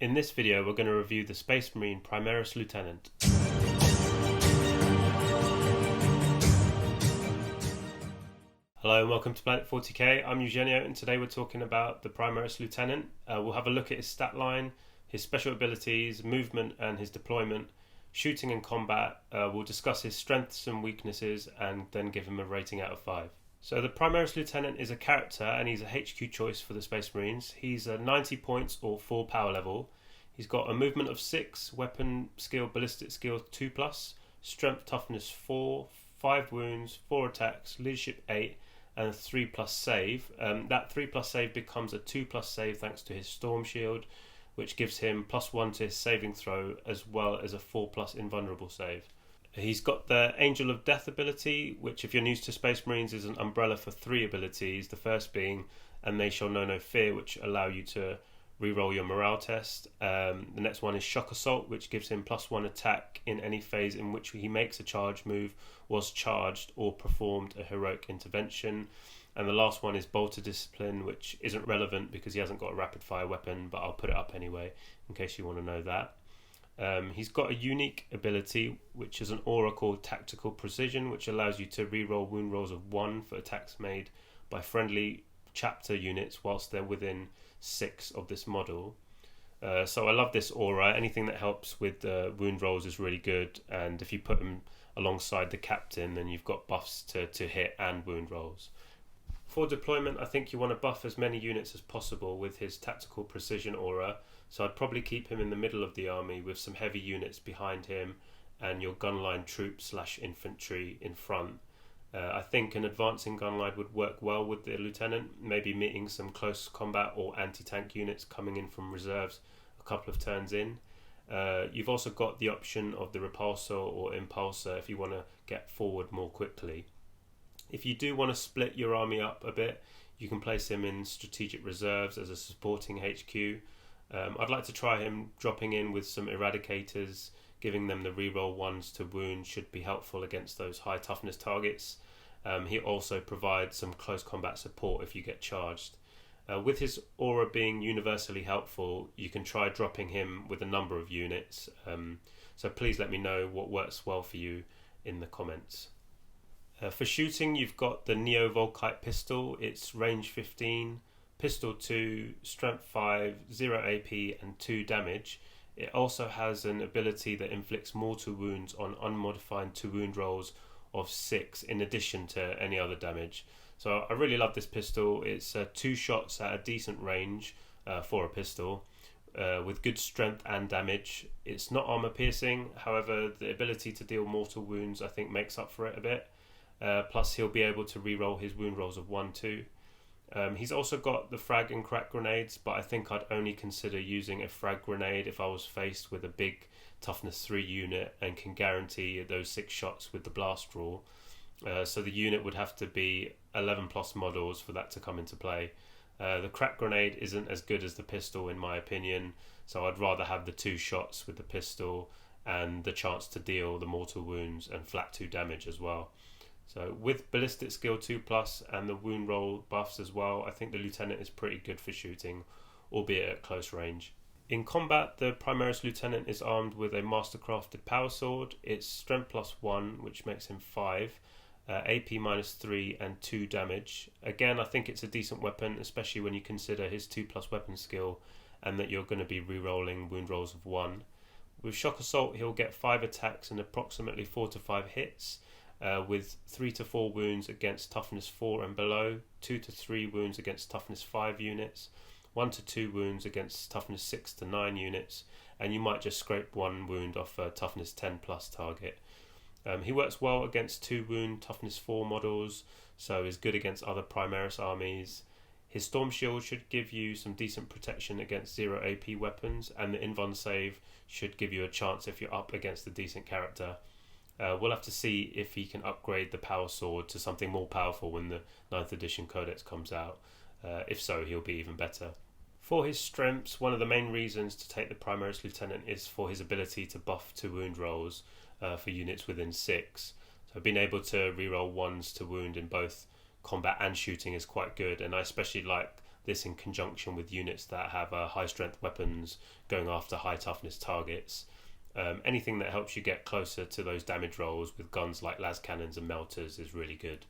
In this video we're going to review the Space Marine Primaris Lieutenant. Hello and welcome to Planet 40k, I'm Eugenio and today we're talking about the Primaris Lieutenant. We'll have a look at his stat line, his special abilities, movement and his deployment, shooting and combat. We'll discuss his strengths and weaknesses and then give him a rating out of 5. So the Primaris Lieutenant is a character and he's a HQ choice for the Space Marines. He's a 90 points or 4 power level. He's got a movement of 6, weapon skill, ballistic skill 2+, strength toughness 4, 5 wounds, 4 attacks, leadership 8 and a 3+ save. That 3+ save becomes a 2+ save thanks to his storm shield, which gives him +1 to his saving throw as well as a 4+ invulnerable save. He's got the Angel of Death ability, which if you're new to Space Marines is an umbrella for 3 abilities, the first being And They Shall Know No Fear, which allow you to reroll your morale test. The next one is Shock Assault, which gives him +1 attack in any phase in which he makes a charge move, was charged or performed a heroic intervention. And the last one is Bolter Discipline, which isn't relevant because he hasn't got a rapid fire weapon, but I'll put it up anyway in case you want to know that. He's got a unique ability, which is an aura called Tactical Precision, which allows you to reroll wound rolls of 1 for attacks made by friendly chapter units whilst they're within 6 of this model. So I love this aura. Anything that helps with wound rolls is really good, and if you put them alongside the captain, then you've got buffs to hit and wound rolls. For deployment, I think you want to buff as many units as possible with his Tactical Precision aura, so I'd probably keep him in the middle of the army with some heavy units behind him and your gunline troops / infantry in front. I think an advancing gunline would work well with the lieutenant, maybe meeting some close combat or anti-tank units coming in from reserves a couple of turns in. You've also got the option of the repulsor or impulsor if you want to get forward more quickly. If you do want to split your army up a bit, you can place him in strategic reserves as a supporting HQ. I'd like to try him dropping in with some eradicators. Giving them the reroll 1s to wound should be helpful against those high toughness targets. He also provides some close combat support if you get charged. With his aura being universally helpful, you can try dropping him with a number of units. So please let me know what works well for you in the comments. For shooting, you've got the Neo Volkite pistol. It's range 15, pistol 2, strength 5, 0 AP and 2 damage. It also has an ability that inflicts mortal wounds on unmodified to wound rolls of 6 in addition to any other damage. So I really love this pistol. It's 2 shots at a decent range for a pistol with good strength and damage. It's not armor piercing, however the ability to deal mortal wounds I think makes up for it a bit. Plus he'll be able to reroll his wound rolls of 1 too. He's also got the frag and crack grenades, but I think I'd only consider using a frag grenade if I was faced with a big toughness 3 unit and can guarantee those 6 shots with the blast rule. So the unit would have to be 11+ models for that to come into play. The crack grenade isn't as good as the pistol in my opinion, so I'd rather have the 2 shots with the pistol and the chance to deal the mortal wounds and flat 2 damage as well. So with ballistic skill 2+ and the wound roll buffs as well, I think the lieutenant is pretty good for shooting, albeit at close range. In combat, the Primaris Lieutenant is armed with a mastercrafted power sword. It's strength +1, which makes him 5, AP -3 and 2 damage. Again, I think it's a decent weapon, especially when you consider his 2+ weapon skill and that you're going to be re-rolling wound rolls of 1. With Shock Assault, he'll get 5 attacks and approximately 4 to 5 hits. With 3 to 4 wounds against toughness 4 and below, 2 to 3 wounds against toughness 5 units, 1 to 2 wounds against toughness 6 to 9 units, and you might just scrape 1 wound off a toughness 10+ target. He works well against 2 wound toughness 4 models, so is good against other Primaris armies. His Storm Shield should give you some decent protection against 0 AP weapons, and the Invuln save should give you a chance if you're up against a decent character. We'll have to see if he can upgrade the power sword to something more powerful when the 9th edition Codex comes out. If so, he'll be even better. For his strengths, one of the main reasons to take the Primaris Lieutenant is for his ability to buff to wound rolls for units within 6. So being able to reroll 1s to wound in both combat and shooting is quite good, and I especially like this in conjunction with units that have high strength weapons going after high toughness targets. Anything that helps you get closer to those damage rolls with guns like las cannons and melters is really good.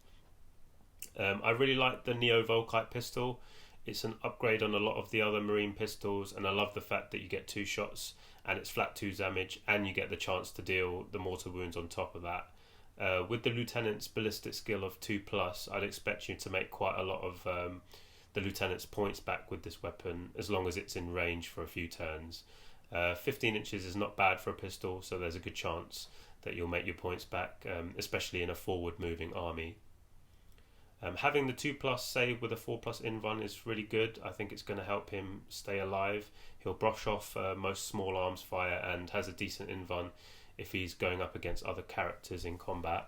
I really like the Neo Volkite pistol. It's an upgrade on a lot of the other marine pistols, and I love the fact that you get 2 shots and it's flat 2 damage, and you get the chance to deal the mortar wounds on top of that. With the Lieutenant's ballistic skill of 2+, I'd expect you to make quite a lot of the Lieutenant's points back with this weapon, as long as it's in range for a few turns. 15 inches is not bad for a pistol, so there's a good chance that you'll make your points back, especially in a forward moving army. Having the 2+ save with a 4+ invuln is really good. I think it's going to help him stay alive. He'll brush off most small arms fire and has a decent invuln if he's going up against other characters in combat.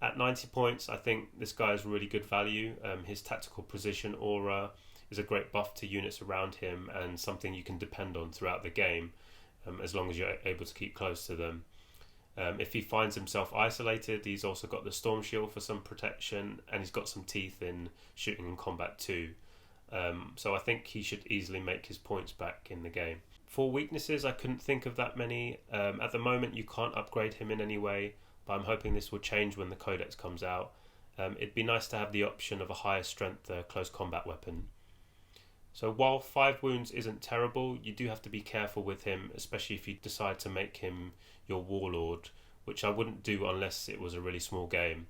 At 90 points, I think this guy is really good value. His tactical precision aura is a great buff to units around him and something you can depend on throughout the game, as long as you're able to keep close to them. If he finds himself isolated, he's also got the Storm Shield for some protection, and he's got some teeth in shooting and combat too. So I think he should easily make his points back in the game. For weaknesses, I couldn't think of that many. At the moment, you can't upgrade him in any way, but I'm hoping this will change when the Codex comes out. It'd be nice to have the option of a higher strength close combat weapon. So while 5 wounds isn't terrible, you do have to be careful with him, especially if you decide to make him your warlord, which I wouldn't do unless it was a really small game.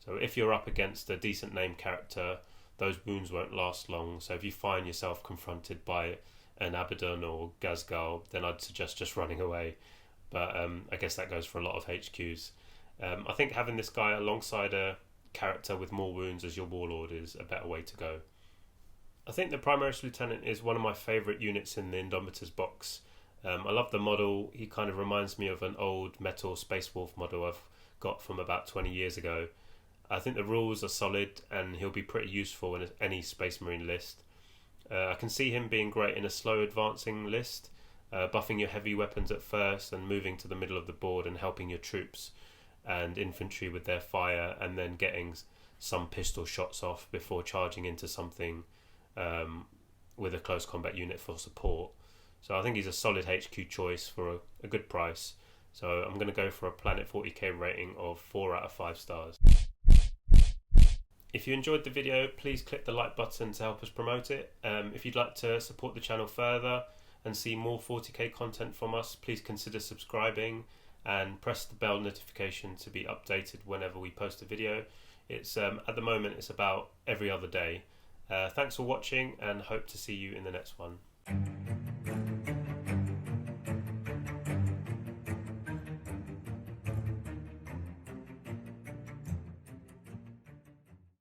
So if you're up against a decent named character, those wounds won't last long. So if you find yourself confronted by an Abaddon or Gazgal, then I'd suggest just running away. But I guess that goes for a lot of HQs. I think having this guy alongside a character with more wounds as your warlord is a better way to go. I think the Primaris Lieutenant is one of my favourite units in the Indomitus box. I love the model. He kind of reminds me of an old metal Space Wolf model I've got from about 20 years ago. I think the rules are solid and he'll be pretty useful in any Space Marine list. I can see him being great in a slow advancing list, buffing your heavy weapons at first and moving to the middle of the board and helping your troops and infantry with their fire, and then getting some pistol shots off before charging into something with a close combat unit for support. So I think he's a solid HQ choice for a good price. So I'm going to go for a Planet 40k rating of 4 out of 5 stars. If you enjoyed the video, please click the like button to help us promote it. If you'd like to support the channel further and see more 40k content from us, please consider subscribing and press the bell notification to be updated whenever we post a video. It's at the moment it's about every other day. Thanks for watching and hope to see you in the next one.